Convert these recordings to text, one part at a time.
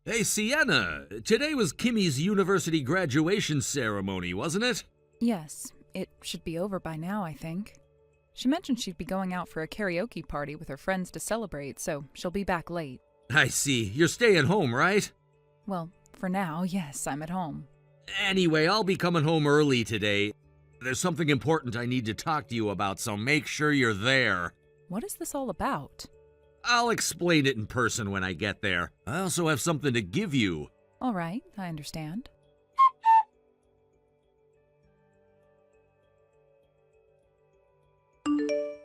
Hey, Sienna, today was Kimmy's university graduation ceremony, wasn't it? Yes, it should be over by now, I think. She mentioned she'd be going out for a karaoke party with her friends to celebrate, so she'll be back late. I see. You're staying home, right? Well, for now, yes, I'm at home. Anyway, I'll be coming home early today. There's something important I need to talk to you about, so make sure you're there. What is this all about? I'll explain it in person when I get there. I also have something to give you. All right, I understand.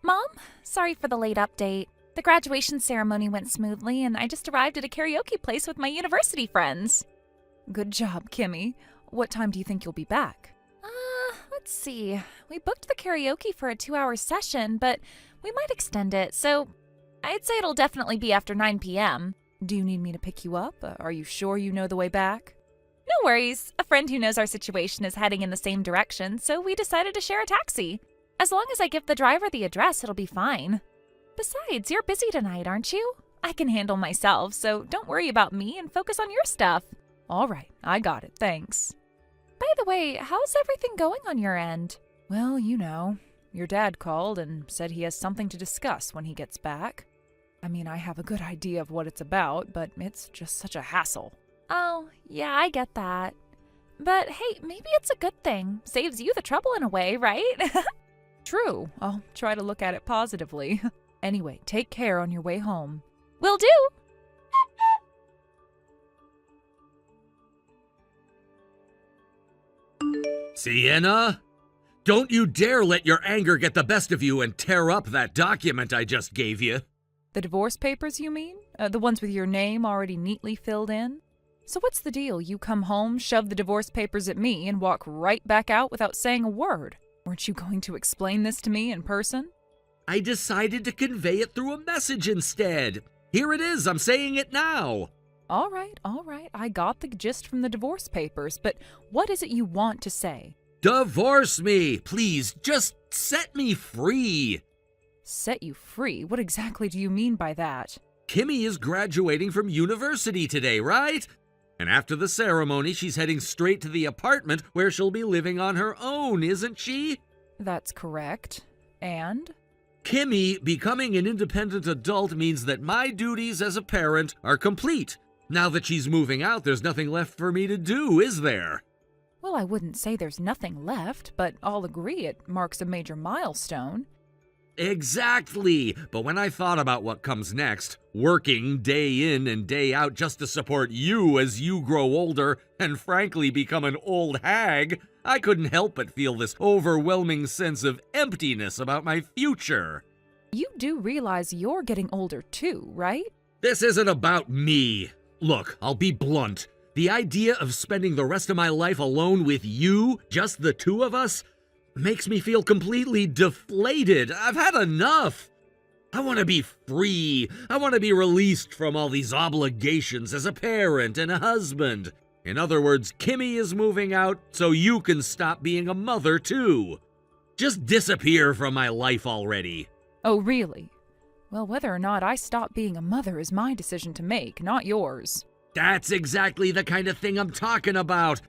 Mom, sorry for the late update. The graduation ceremony went smoothly, and I just arrived at a karaoke place with my university friends. Good job, Kimmy. What time do you think you'll be back? Let's see. We booked the karaoke for a 2-hour session, but we might extend it, so I'd say it'll definitely be after 9 p.m. Do you need me to pick you up? Are you sure you know the way back? No worries. A friend who knows our situation is heading in the same direction, so we decided to share a taxi. As long as I give the driver the address, it'll be fine. Besides, you're busy tonight, aren't you? I can handle myself, so don't worry about me and focus on your stuff. All right, I got it, thanks. By the way, how's everything going on your end? Well, you know, your dad called and said he has something to discuss when he gets back. I mean, I have a good idea of what it's about, but it's just such a hassle. Oh, yeah, I get that. But hey, maybe it's a good thing. Saves you the trouble in a way, right? True. I'll try to look at it positively. Anyway, take care on your way home. Will do. Sienna? Don't you dare let your anger get the best of you and tear up that document I just gave you. The divorce papers, you mean? The ones with your name already neatly filled in? So what's the deal? You come home, shove the divorce papers at me, and walk right back out without saying a word. Weren't you going to explain this to me in person? I decided to convey it through a message instead. Here it is, I'm saying it now. All right. I got the gist from the divorce papers, but what is it you want to say? Divorce me, please. Just set me free. Set you free? What exactly do you mean by that? Kimmy is graduating from university today, right? And after the ceremony, she's heading straight to the apartment where she'll be living on her own, isn't she? That's correct. And? Kimmy becoming an independent adult means that my duties as a parent are complete. Now that she's moving out, there's nothing left for me to do, is there? Well, I wouldn't say there's nothing left, but I'll agree it marks a major milestone. Exactly. But when I thought about what comes next, working day in and day out just to support you as you grow older and frankly become an old hag, I couldn't help but feel this overwhelming sense of emptiness about my future. You do realize you're getting older too, right? This isn't about me. Look, I'll be blunt. The idea of spending the rest of my life alone with you, just the two of us, makes me feel completely deflated. I've had enough. I want to be free. I want to be released from all these obligations as a parent and a husband. In other words, Kimmy is moving out, so you can stop being a mother too. Just disappear from my life already. Oh, really? Well, whether or not I stop being a mother is my decision to make, not yours. That's exactly the kind of thing I'm talking about.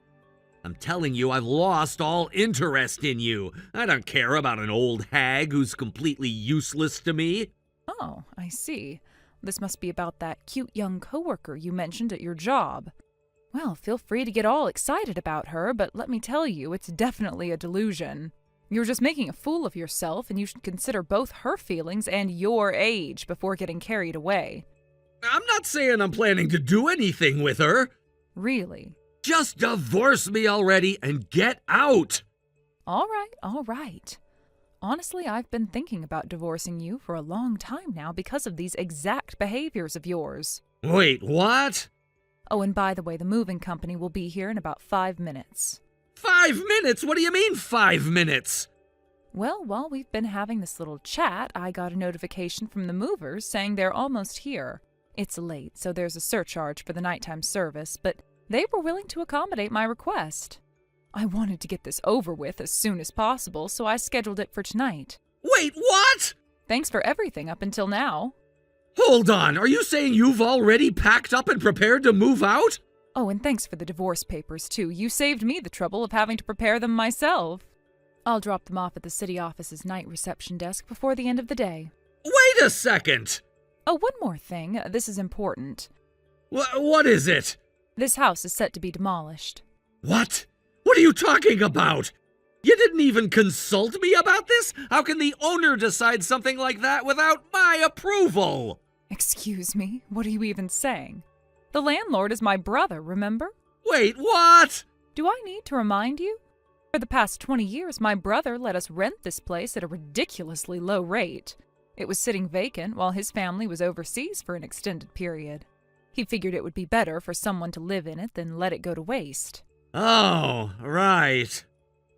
I'm telling you, I've lost all interest in you. I don't care about an old hag who's completely useless to me. Oh, I see. This must be about that cute young coworker you mentioned at your job. Well, feel free to get all excited about her, but let me tell you, it's definitely a delusion. You're just making a fool of yourself, and you should consider both her feelings and your age before getting carried away. I'm not saying I'm planning to do anything with her. Really? Just divorce me already and get out. All right. Honestly, I've been thinking about divorcing you for a long time now because of these exact behaviors of yours. Wait, what? Oh, and by the way, the moving company will be here in about 5 minutes. 5 minutes? What do you mean 5 minutes? Well, while we've been having this little chat, I got a notification from the movers saying they're almost here. It's late, so there's a surcharge for the nighttime service, but they were willing to accommodate my request. I wanted to get this over with as soon as possible, so I scheduled it for tonight. Wait, what? Thanks for everything up until now. Hold on, are you saying you've already packed up and prepared to move out? Oh, and thanks for the divorce papers, too. You saved me the trouble of having to prepare them myself. I'll drop them off at the city office's night reception desk before the end of the day. Wait a second! Oh, one more thing. This is important. What is it? This house is set to be demolished. What? What are you talking about? You didn't even consult me about this? How can the owner decide something like that without my approval? Excuse me, what are you even saying? The landlord is my brother, remember? Wait, what? Do I need to remind you? For the past 20 years, my brother let us rent this place at a ridiculously low rate. It was sitting vacant while his family was overseas for an extended period. He figured it would be better for someone to live in it than let it go to waste. Oh, right.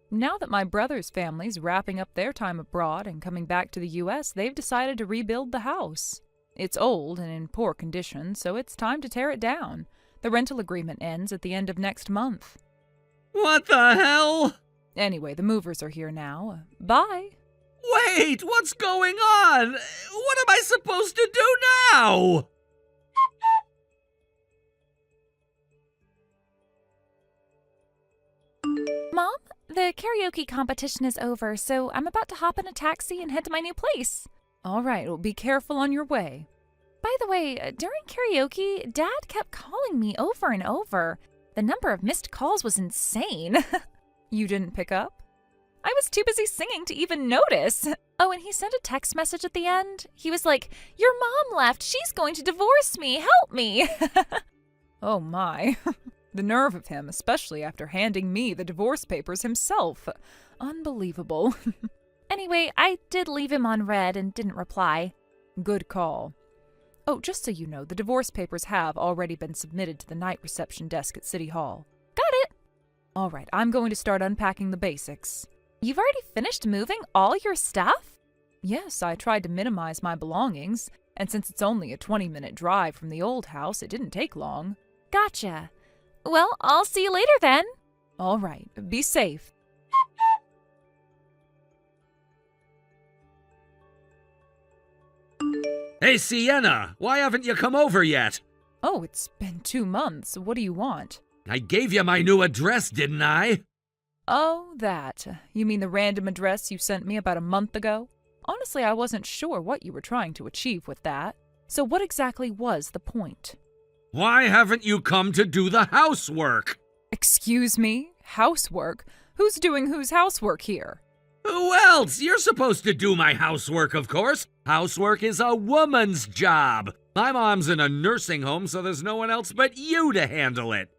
Now that my brother's family's wrapping up their time abroad and coming back to the U.S., they've decided to rebuild the house. It's old and in poor condition, so it's time to tear it down. The rental agreement ends at the end of next month. What the hell? Anyway, the movers are here now. Bye. Wait, what's going on? What am I supposed to do now? Mom, the karaoke competition is over, so I'm about to hop in a taxi and head to my new place. All right, well, be careful on your way. By the way, during karaoke, Dad kept calling me over and over. The number of missed calls was insane. You didn't pick up? I was too busy singing to even notice. Oh, and he sent a text message at the end. He was like, "Your mom left. She's going to divorce me. Help me." Oh my. The nerve of him, especially after handing me the divorce papers himself. Unbelievable. Anyway, I did leave him on red and didn't reply. Good call. Oh, just so you know, the divorce papers have already been submitted to the night reception desk at City Hall. Got it. All right, I'm going to start unpacking the basics. You've already finished moving all your stuff? Yes, I tried to minimize my belongings, and since it's only a 20-minute drive from the old house, it didn't take long. Gotcha. Well, I'll see you later then. All right, be safe. Hey, Sienna, why haven't you come over yet? Oh, it's been 2 months. What do you want? I gave you my new address, didn't I? Oh, that. You mean the random address you sent me about a month ago? Honestly, I wasn't sure what you were trying to achieve with that. So what exactly was the point? Why haven't you come to do the housework? Excuse me? Housework? Who's doing whose housework here? Who else? You're supposed to do my housework, of course. Housework is a woman's job. My mom's in a nursing home, so there's no one else but you to handle it.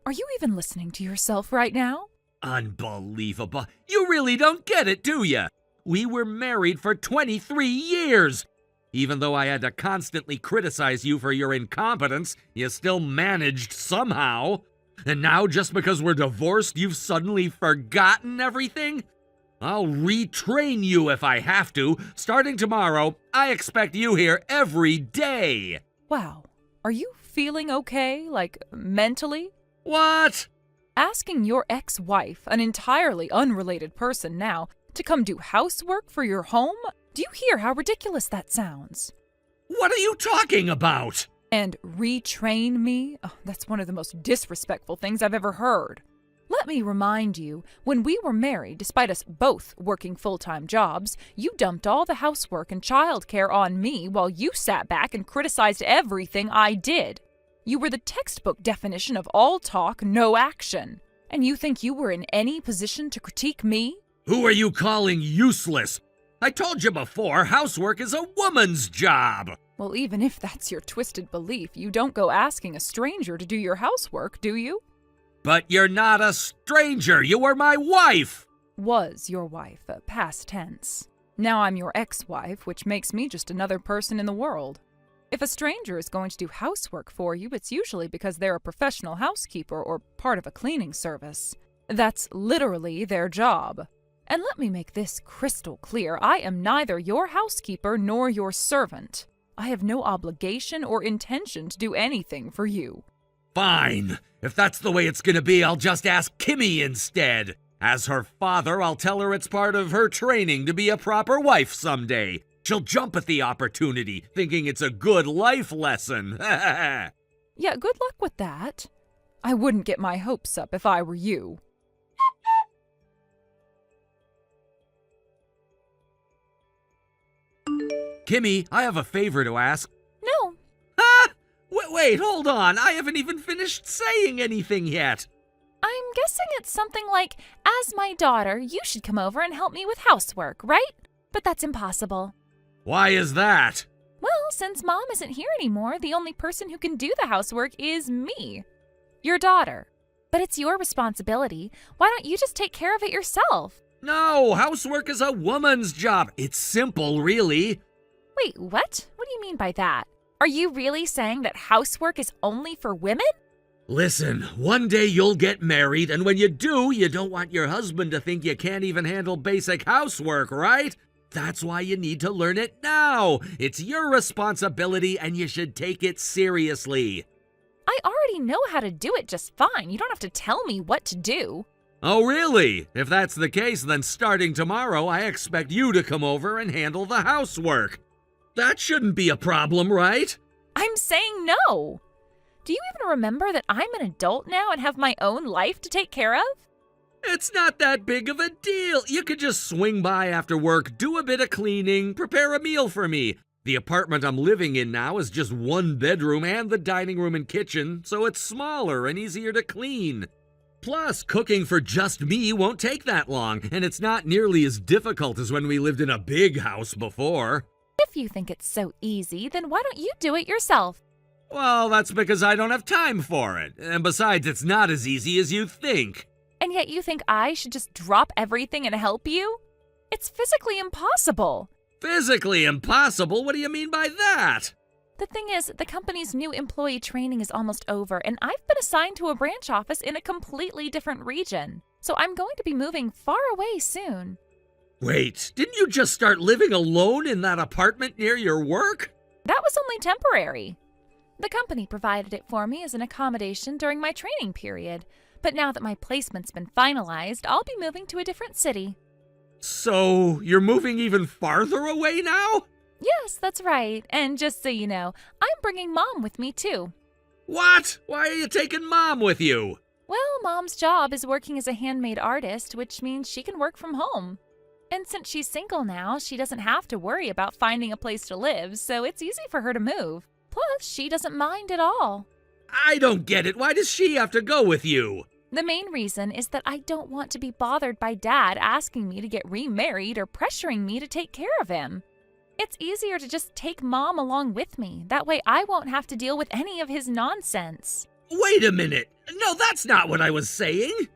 Are you even listening to yourself right now? Unbelievable. You really don't get it, do you? We were married for 23 years. Even though I had to constantly criticize you for your incompetence, you still managed somehow. And now, just because we're divorced, you've suddenly forgotten everything? I'll retrain you if I have to. Starting tomorrow, I expect you here every day. Wow. Are you feeling okay, like mentally? What? Asking your ex-wife, an entirely unrelated person now, to come do housework for your home? Do you hear how ridiculous that sounds? What are you talking about? And retrain me? Oh, that's one of the most disrespectful things I've ever heard. Let me remind you, when we were married, despite us both working full-time jobs, you dumped all the housework and childcare on me while you sat back and criticized everything I did. You were the textbook definition of all talk, no action. And you think you were in any position to critique me? Who are you calling useless? I told you before, housework is a woman's job. Well, even if that's your twisted belief, you don't go asking a stranger to do your housework, do you? But you're not a stranger. You were my wife. Was your wife, past tense. Now I'm your ex-wife, which makes me just another person in the world. If a stranger is going to do housework for you, it's usually because they're a professional housekeeper or part of a cleaning service. That's literally their job. And let me make this crystal clear. I am neither your housekeeper nor your servant. I have no obligation or intention to do anything for you. Fine. If that's the way it's gonna be, I'll just ask Kimmy instead. As her father, I'll tell her it's part of her training to be a proper wife someday. She'll jump at the opportunity, thinking it's a good life lesson. Yeah, good luck with that. I wouldn't get my hopes up if I were you. Kimmy, I have a favor to ask. No. Ah! Wait, hold on. I haven't even finished saying anything yet. I'm guessing it's something like, as my daughter, you should come over and help me with housework, right? But that's impossible. Why is that? Well, since Mom isn't here anymore, the only person who can do the housework is me, your daughter. But it's your responsibility. Why don't you just take care of it yourself? No, housework is a woman's job. It's simple, really. Wait, what? What do you mean by that? Are you really saying that housework is only for women? Listen, one day you'll get married, and when you do, you don't want your husband to think you can't even handle basic housework, right? That's why you need to learn it now. It's your responsibility, and you should take it seriously. I already know how to do it just fine. You don't have to tell me what to do. Oh, really? If that's the case, then starting tomorrow, I expect you to come over and handle the housework. That shouldn't be a problem, right? I'm saying no. Do you even remember that I'm an adult now and have my own life to take care of? It's not that big of a deal. You could just swing by after work, do a bit of cleaning, prepare a meal for me. The apartment I'm living in now is just one bedroom and the dining room and kitchen, so it's smaller and easier to clean. Plus, cooking for just me won't take that long, and it's not nearly as difficult as when we lived in a big house before. If you think it's so easy, then why don't you do it yourself? Well, that's because I don't have time for it. And besides, it's not as easy as you think. And yet you think I should just drop everything and help you? It's physically impossible. Physically impossible? What do you mean by that? The thing is, the company's new employee training is almost over, and I've been assigned to a branch office in a completely different region. So I'm going to be moving far away soon. Wait, didn't you just start living alone in that apartment near your work? That was only temporary. The company provided it for me as an accommodation during my training period. But now that my placement's been finalized, I'll be moving to a different city. So, you're moving even farther away now? Yes, that's right. And just so you know, I'm bringing Mom with me too. What? Why are you taking Mom with you? Well, Mom's job is working as a handmade artist, which means she can work from home. And since she's single now, she doesn't have to worry about finding a place to live, so it's easy for her to move. Plus, she doesn't mind at all. I don't get it. Why does she have to go with you? The main reason is that I don't want to be bothered by Dad asking me to get remarried or pressuring me to take care of him. It's easier to just take Mom along with me. That way I won't have to deal with any of his nonsense. Wait a minute. No, that's not what I was saying.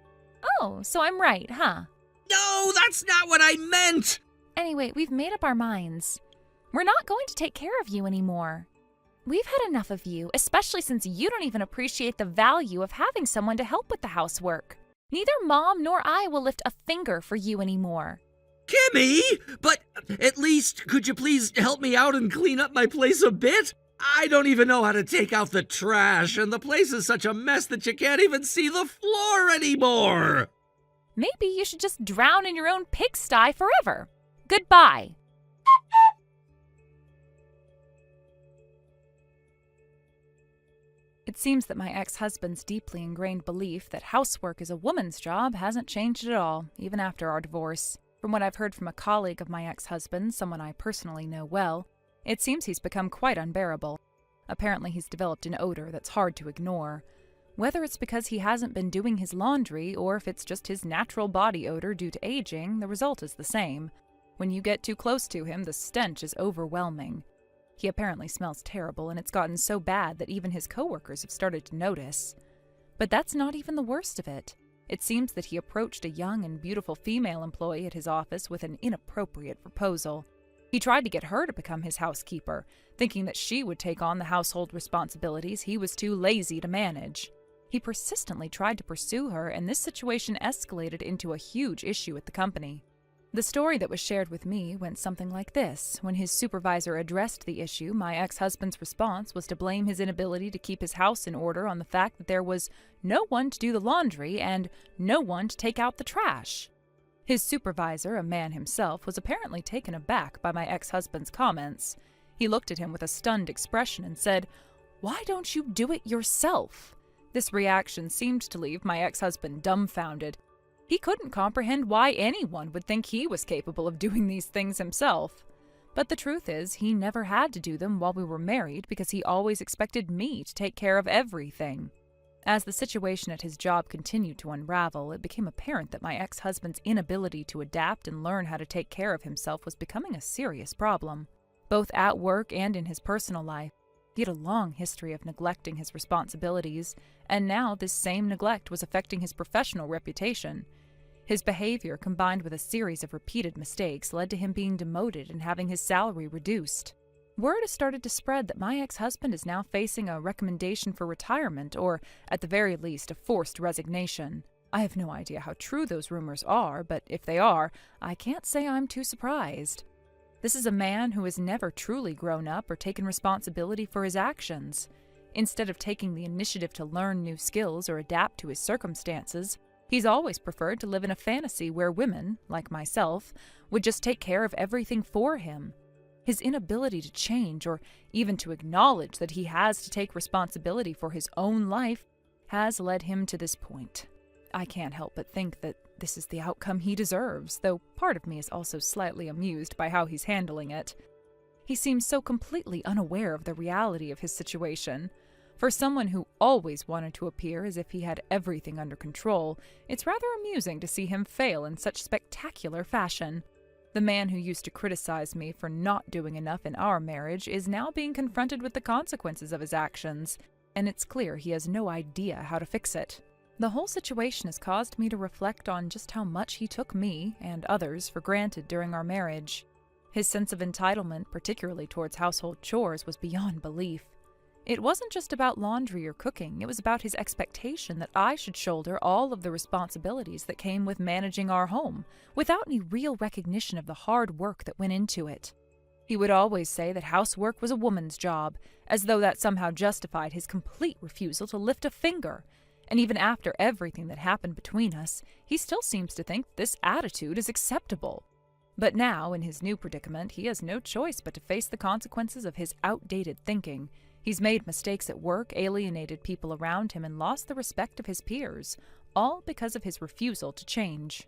Oh, so I'm right, huh? No, that's not what I meant. Anyway, we've made up our minds. We're not going to take care of you anymore. We've had enough of you, especially since you don't even appreciate the value of having someone to help with the housework. Neither Mom nor I will lift a finger for you anymore. Kimmy! But at least, could you please help me out and clean up my place a bit? I don't even know how to take out the trash, and the place is such a mess that you can't even see the floor anymore. Maybe you should just drown in your own pigsty forever. Goodbye. It seems that my ex-husband's deeply ingrained belief that housework is a woman's job hasn't changed at all, even after our divorce. From what I've heard from a colleague of my ex-husband, someone I personally know well, it seems he's become quite unbearable. Apparently he's developed an odor that's hard to ignore. Whether it's because he hasn't been doing his laundry or if it's just his natural body odor due to aging, the result is the same. When you get too close to him, the stench is overwhelming. He apparently smells terrible, and it's gotten so bad that even his coworkers have started to notice. But that's not even the worst of it. It seems that he approached a young and beautiful female employee at his office with an inappropriate proposal. He tried to get her to become his housekeeper, thinking that she would take on the household responsibilities he was too lazy to manage. He persistently tried to pursue her, and this situation escalated into a huge issue at the company. The story that was shared with me went something like this. When his supervisor addressed the issue, my ex-husband's response was to blame his inability to keep his house in order on the fact that there was no one to do the laundry and no one to take out the trash. His supervisor, a man himself, was apparently taken aback by my ex-husband's comments. He looked at him with a stunned expression and said, "Why don't you do it yourself?" This reaction seemed to leave my ex-husband dumbfounded. He couldn't comprehend why anyone would think he was capable of doing these things himself. But the truth is, he never had to do them while we were married because he always expected me to take care of everything. As the situation at his job continued to unravel, it became apparent that my ex-husband's inability to adapt and learn how to take care of himself was becoming a serious problem, both at work and in his personal life. He had a long history of neglecting his responsibilities, and now this same neglect was affecting his professional reputation. His behavior, combined with a series of repeated mistakes, led to him being demoted and having his salary reduced. Word has started to spread that my ex-husband is now facing a recommendation for retirement, or, at the very least, a forced resignation. I have no idea how true those rumors are, but if they are, I can't say I'm too surprised. This is a man who has never truly grown up or taken responsibility for his actions. Instead of taking the initiative to learn new skills or adapt to his circumstances, he's always preferred to live in a fantasy where women, like myself, would just take care of everything for him. His inability to change or even to acknowledge that he has to take responsibility for his own life has led him to this point. I can't help but think that this is the outcome he deserves, though part of me is also slightly amused by how he's handling it. He seems so completely unaware of the reality of his situation. For someone who always wanted to appear as if he had everything under control, it's rather amusing to see him fail in such spectacular fashion. The man who used to criticize me for not doing enough in our marriage is now being confronted with the consequences of his actions, and it's clear he has no idea how to fix it. The whole situation has caused me to reflect on just how much he took me, and others, for granted during our marriage. His sense of entitlement, particularly towards household chores, was beyond belief. It wasn't just about laundry or cooking, it was about his expectation that I should shoulder all of the responsibilities that came with managing our home, without any real recognition of the hard work that went into it. He would always say that housework was a woman's job, as though that somehow justified his complete refusal to lift a finger. And even after everything that happened between us, he still seems to think this attitude is acceptable. But now, in his new predicament, he has no choice but to face the consequences of his outdated thinking. He's made mistakes at work, alienated people around him, and lost the respect of his peers, all because of his refusal to change.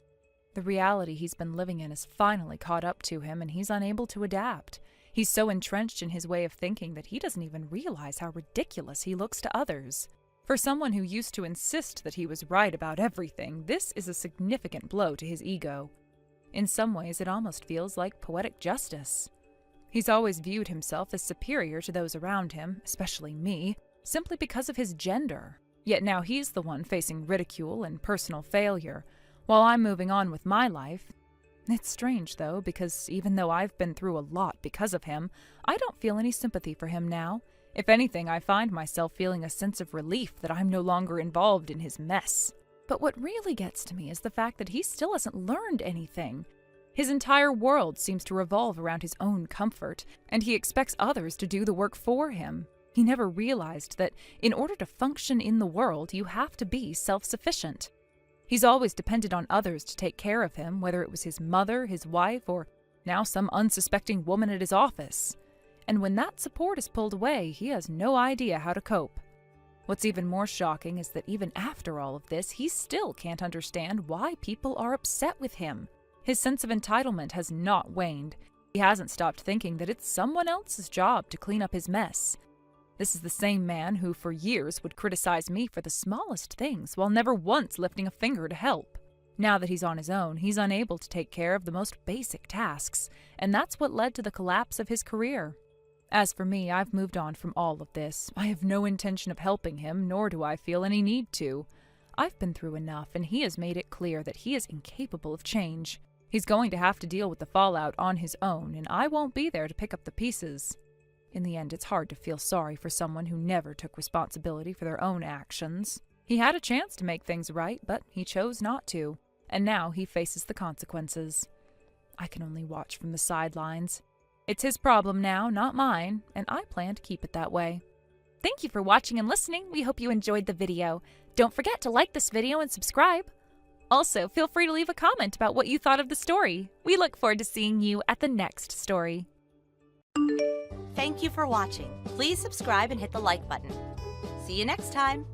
The reality he's been living in has finally caught up to him, and he's unable to adapt. He's so entrenched in his way of thinking that he doesn't even realize how ridiculous he looks to others. For someone who used to insist that he was right about everything, this is a significant blow to his ego. In some ways, it almost feels like poetic justice. He's always viewed himself as superior to those around him, especially me, simply because of his gender. Yet now he's the one facing ridicule and personal failure, while I'm moving on with my life. It's strange, though, because even though I've been through a lot because of him, I don't feel any sympathy for him now. If anything, I find myself feeling a sense of relief that I'm no longer involved in his mess. But what really gets to me is the fact that he still hasn't learned anything. His entire world seems to revolve around his own comfort, and he expects others to do the work for him. He never realized that in order to function in the world, you have to be self-sufficient. He's always depended on others to take care of him, whether it was his mother, his wife, or now some unsuspecting woman at his office. And when that support is pulled away, he has no idea how to cope. What's even more shocking is that even after all of this, he still can't understand why people are upset with him. His sense of entitlement has not waned. He hasn't stopped thinking that it's someone else's job to clean up his mess. This is the same man who for years would criticize me for the smallest things while never once lifting a finger to help. Now that he's on his own, he's unable to take care of the most basic tasks, and that's what led to the collapse of his career. As for me, I've moved on from all of this. I have no intention of helping him, nor do I feel any need to. I've been through enough, and he has made it clear that he is incapable of change. He's going to have to deal with the fallout on his own, and I won't be there to pick up the pieces. In the end, it's hard to feel sorry for someone who never took responsibility for their own actions. He had a chance to make things right, but he chose not to, and now he faces the consequences. I can only watch from the sidelines. It's his problem now, not mine, and I plan to keep it that way. Thank you for watching and listening. We hope you enjoyed the video. Don't forget to like this video and subscribe. Also, feel free to leave a comment about what you thought of the story. We look forward to seeing you at the next story. Thank you for watching. Please subscribe and hit the like button. See you next time.